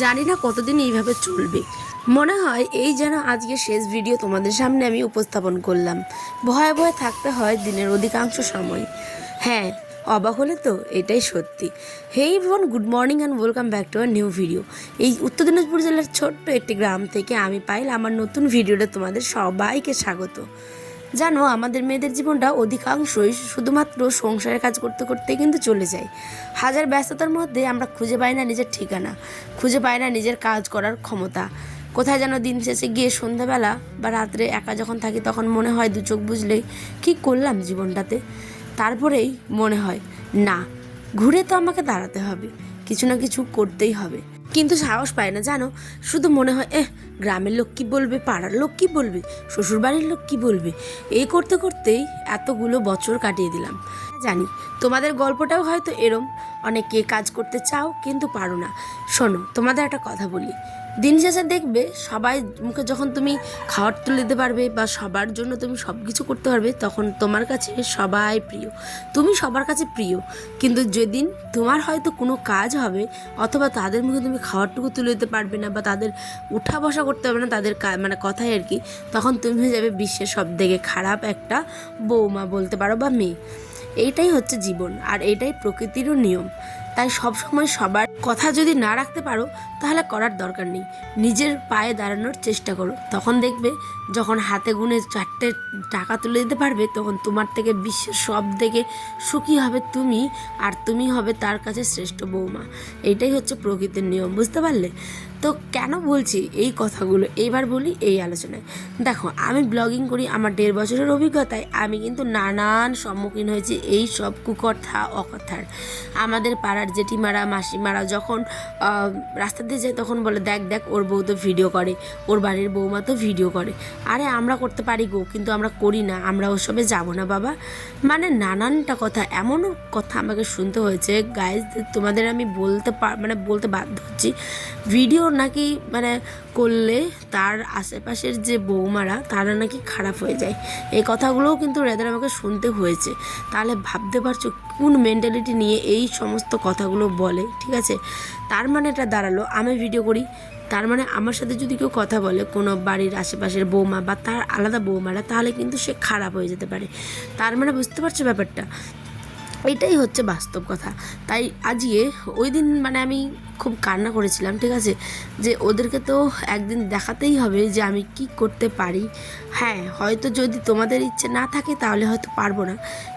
জানি না কতদিন এইভাবে চলবে। মনে হয় এই যেন আজকে শেষ ভিডিও তোমাদের সামনে আমি উপস্থাপন করলাম। ভয়ে ভয়ে থাকতে হয় দিনের অধিকাংশ সময়। হ্যাঁ, অবাক হলে তো এটাই সত্যি। Hey everyone, good morning and welcome back to our new video. এই উত্তর দিনাজপুর জেলার ছোট্ট একটি গ্রাম থেকে আমি পাইল আমার নতুন ভিডিওটা তোমাদের সবাইকে স্বাগত। জানো, আমাদের মেয়েদের জীবনটা অধিকাংশই শুধুমাত্র সংসারের কাজ করতে করতে কিন্তু চলে যায়। হাজার ব্যস্ততার মধ্যে আমরা খুঁজে পাই না নিজের ঠিকানা, খুঁজে পাই না নিজের কাজ করার ক্ষমতা। কোথায় যেন দিন শেষে গিয়ে সন্ধ্যাবেলা বা রাত্রে একা যখন থাকি তখন মনে হয় দু চোখ বুঝলেই কী করলাম জীবনটাতে। তারপরেই মনে হয় না, ঘুরে তো আমাকে দাঁড়াতে হবে, কিছু না কিছু করতেই হবে। কিন্তু সাহস পায় না জানো, শুধু মনে হয় গ্রামের লোক কী বলবে, পাড়ার লোক কী বলবে, শ্বশুরবাড়ির লোক কী বলবে। এই করতে করতেই এতগুলো বছর কাটিয়ে দিলাম। জানি তোমাদের গল্পটাও হয়তো এরম, অনেকে কাজ করতে চাও কিন্তু পারো না। শোনো, তোমাদের একটা কথা বলি, দিন শেষে দেখবে সবাই মুখে যখন তুমি খাবার তুলে দিতে পারবে বা সবার জন্য তুমি সব কিছু করতে পারবে তখন তোমার কাছে সবাই প্রিয়, তুমি সবার কাছে প্রিয়। কিন্তু যেদিন তোমার হয়তো কোনো কাজ হবে অথবা তাদের মুখে তুমি খাবারটুকু তুলে দিতে পারবে না বা তাদের উঠা বসা করতে পারবে না, তাদের মানে কথাই আর কি, তখন তুমি হয়ে যাবে বিশ্বের সব থেকে খারাপ একটা বৌমা বলতে পারো বা মেয়ে। এইটাই হচ্ছে জীবন আর এইটাই প্রকৃতিরও নিয়ম। তাই সবসময় সবার কথা যদি না রাখতে পারো তাহলে করার দরকার নেই, নিজের পায়ে দাঁড়ানোর চেষ্টা করো। তখন দেখবে যখন হাতে গুনে 4টে টাকা তুলে দিতে পারবে তখন তোমার থেকে বিশ্বের সব থেকে সুখী হবে তুমি, আর তুমি হবে তার কাছে শ্রেষ্ঠ বৌমা। এইটাই হচ্ছে প্রকৃতির নিয়ম, বুঝতে পারলে? তো কেন বলছি এই কথাগুলো এইবার বলি এই আলোচনায়। দেখো, আমি ব্লগিং করি, আমার 1.5 বছরের অভিজ্ঞতায় আমি কিন্তু নানান সম্মুখীন হয়েছি এই সব কুকথা অকথার। আমাদের পাড়ার জেঠিমারা মাসিমারা যখন রাস্তা দিয়ে যায় তখন বলে, দেখ দেখ ওর বউ তো ভিডিও করে, ওর বাড়ির বৌমা তো ভিডিও করে। আরে আমরা করতে পারি গো, কিন্তু আমরা করি না, আমরা ওসবে যাবো না বাবা। মানে নানানটা কথা, এমনও কথা আমাকে শুনতে হয়েছে গাইজ, তোমাদের আমি বলতে বাধ্য হচ্ছি। ভিডিও নাকি করলে তার আশেপাশের যে বৌমারা তারা নাকি খারাপ হয়ে যায়। এই কথাগুলোও কিন্তু রেদার আমাকে শুনতে হয়েছে। তাহলে ভাবতে পারছো কোন মেন্টালিটি নিয়ে এই সমস্ত কথাগুলো বলে, ঠিক আছে? তার মানে এটা দাঁড়ালো আমি ভিডিও করি, তার মানে আমার সাথে যদি কেউ কথা বলে কোনো বাড়ির আশেপাশের বৌমা বা তার আলাদা বৌমারা, তাহলে কিন্তু সে খারাপ হয়ে যেতে পারে। তার মানে বুঝতে পারছো ব্যাপারটা? এটাই হচ্ছে বাস্তব কথা। তাই আজকে ওই দিন আমি খুব কান্না করেছিলাম, ঠিক আছে, যে ওদেরকে তো একদিন দেখাতেই হবে যে আমি কি করতে পারি। হ্যাঁ, হয়তো যদি তোমাদের ইচ্ছে না থাকে তাহলে হয়তো পারবো না,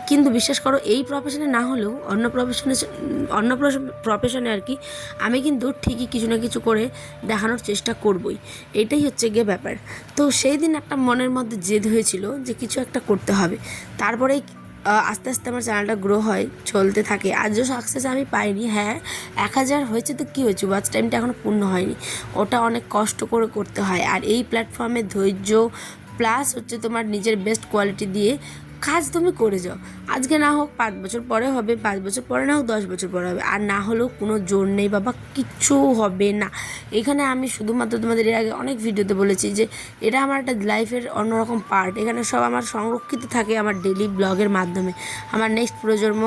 কিন্তু বিশ্বাস করো এই প্রফেশনে না হলেও অন্য প্রফেশনে আর কি, আমি কিন্তু ঠিকই কিছু না কিছু করে দেখানোর চেষ্টা করবই। এটাই হচ্ছে গিয়ে ব্যাপার। তো সেই দিন একটা মনের মধ্যে জেদ হয়েছিল যে কিছু একটা করতে হবে। তারপরেই আস্তে আস্তে আমার চ্যানেলটা গ্রো হয়, চলতে থাকে। আজও সাকসেস আমি পাইনি। হ্যাঁ, 1000 হয়েছে তো কী হয়েছে, ওয়াচ টাইমটা এখনও পূর্ণ হয়নি, ওটা অনেক কষ্ট করে করতে হয়। আর এই প্ল্যাটফর্মে ধৈর্য প্লাস হচ্ছে তোমার নিজের বেস্ট কোয়ালিটি দিয়ে কাজ তুমি করে যাও। আজকে না হোক 5 বছর পরে হবে, 5 বছর পরে না হোক 10 বছর পরে হবে, আর না হলেও কোনো জোর নেই বাবা, কিচ্ছু হবে না। এখানে আমি শুধুমাত্র তোমাদের এর আগে অনেক ভিডিওতে বলেছি যে এটা আমার একটা লাইফের অন্যরকম পার্ট। এখানে সব আমার সংরক্ষিত থাকে আমার ডেলি ব্লগের মাধ্যমে। আমার নেক্সট প্রজন্ম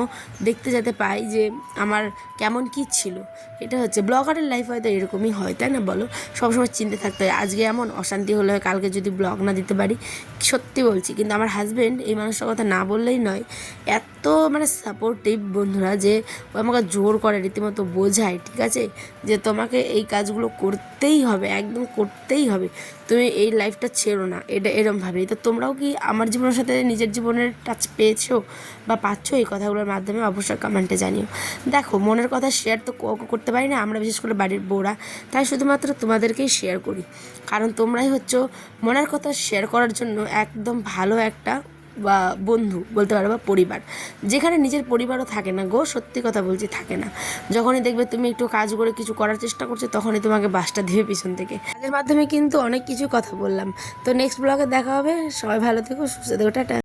দেখতে যেতে পাই যে আমার কেমন কী ছিল। এটা হচ্ছে ব্লগারের লাইফ, হয়তো এরকমই হয়, তাই না বলো? সবসময় চিন্তা থাকতে হয় আজকে এমন অশান্তি হলে কালকে যদি ব্লগ না দিতে পারি। সত্যি বলছি, কিন্তু আমার হাজব্যান্ড এই মানুষটার কথা না বললেই নয়। এত সাপোর্টিভ বন্ধুরা যে ও আমাকে জোর করে, রীতিমতো বোঝায়, ঠিক আছে, যে তোমাকে এই কাজগুলো করতেই হবে, একদম করতেই হবে, তুমি এই লাইফটা ছেড়ো না। এটা এরমভাবেই তো তোমরাও কি আমার জীবনের সাথে নিজের জীবনের টাচ পেয়েছো বা পাচ্ছ এই কথাগুলোর মাধ্যমে? অবশ্যই কমেন্টে জানিও। দেখো, মনের কথা শেয়ার তো করতে পারি না আমরা, বিশেষ করে বাড়ির বউরা, তাই শুধুমাত্র তোমাদেরকেই শেয়ার করি, কারণ তোমরাই হচ্ছে মনের কথা শেয়ার করার জন্য একদম ভালো একটা বা বন্ধু বলতে পারো বা পরিবার, যেখানে নিজের পরিবারও থাকে না গো, সত্যি কথা বলছি, থাকে না। যখনই দেখবে তুমি একটু কাজ করে কিছু করার চেষ্টা করছো তখনই তোমাকে বাসটা দিবে পিছন থেকে। কাজের মাধ্যমে কিন্তু অনেক কিছু কথা বললাম। তো নেক্সট ব্লগে দেখা হবে, সবাই ভালো থেকো, সুস্থ থেকো, টাটা।